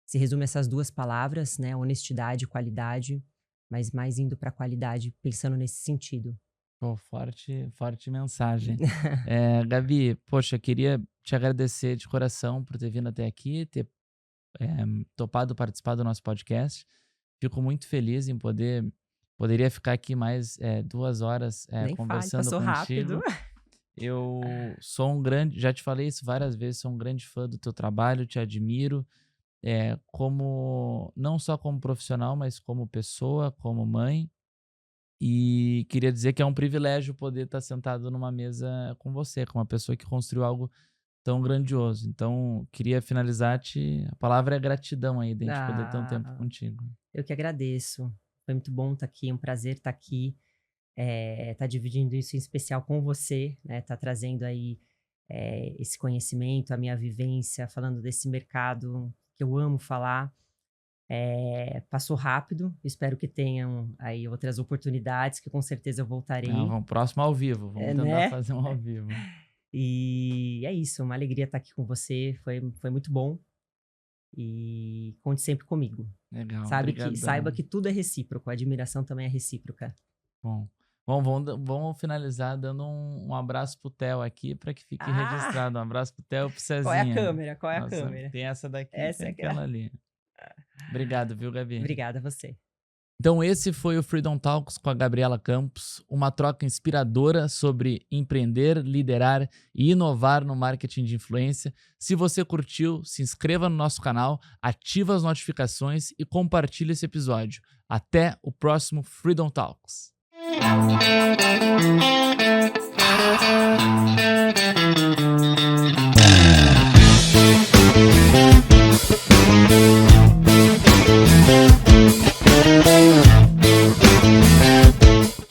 Speaker 2: se resume a essas 2 palavras, né? Honestidade e qualidade, mas mais indo para qualidade, pensando nesse sentido.
Speaker 1: Pô, forte mensagem. Gabi, poxa, queria te agradecer de coração por ter vindo até aqui, ter topado participar do nosso podcast. Fico muito feliz em poderia ficar aqui mais 2 horas
Speaker 2: Nem fale,
Speaker 1: conversando
Speaker 2: passou rápido.
Speaker 1: contigo. Eu sou já te falei isso várias vezes, sou um grande fã do teu trabalho, te admiro, não só como profissional, mas como pessoa, como mãe. E queria dizer que é um privilégio poder estar sentado numa mesa com você, com uma pessoa que construiu algo tão grandioso. Então, queria finalizar a palavra é gratidão aí, de a gente poder ter um tempo
Speaker 2: Ah,
Speaker 1: contigo.
Speaker 2: eu que agradeço. Foi muito bom estar aqui, é um prazer estar aqui, estar dividindo isso em especial com você, né? Tá trazendo aí esse conhecimento, a minha vivência, falando desse mercado que eu amo falar. Passou rápido, espero que tenham aí outras oportunidades, que com certeza eu
Speaker 1: Ah,
Speaker 2: voltarei,
Speaker 1: vamos próximo ao vivo, vamos tentar
Speaker 2: né?
Speaker 1: fazer um ao vivo.
Speaker 2: E é isso, uma alegria estar aqui com você, foi muito bom. E conte sempre comigo.
Speaker 1: Legal,
Speaker 2: Saiba
Speaker 1: brigadão.
Speaker 2: que tudo é recíproco, a admiração também é recíproca.
Speaker 1: Bom, vamos finalizar dando um abraço pro Theo aqui para que fique
Speaker 2: Ah,
Speaker 1: registrado. Um abraço pro Theo e pro
Speaker 2: qual é a
Speaker 1: Cezinha.
Speaker 2: câmera? Qual é a
Speaker 1: Nossa,
Speaker 2: câmera?
Speaker 1: tem essa daqui e
Speaker 2: Essa
Speaker 1: tem
Speaker 2: é que é.
Speaker 1: aquela ali. Obrigado, viu, Gabi?
Speaker 2: Obrigada a você.
Speaker 1: Então esse foi o Freedom Talks com a Gabriela Campos, uma troca inspiradora sobre empreender, liderar e inovar no marketing de influência. Se você curtiu, se inscreva no nosso canal, ativa as notificações e compartilhe esse episódio. Até o próximo Freedom Talks.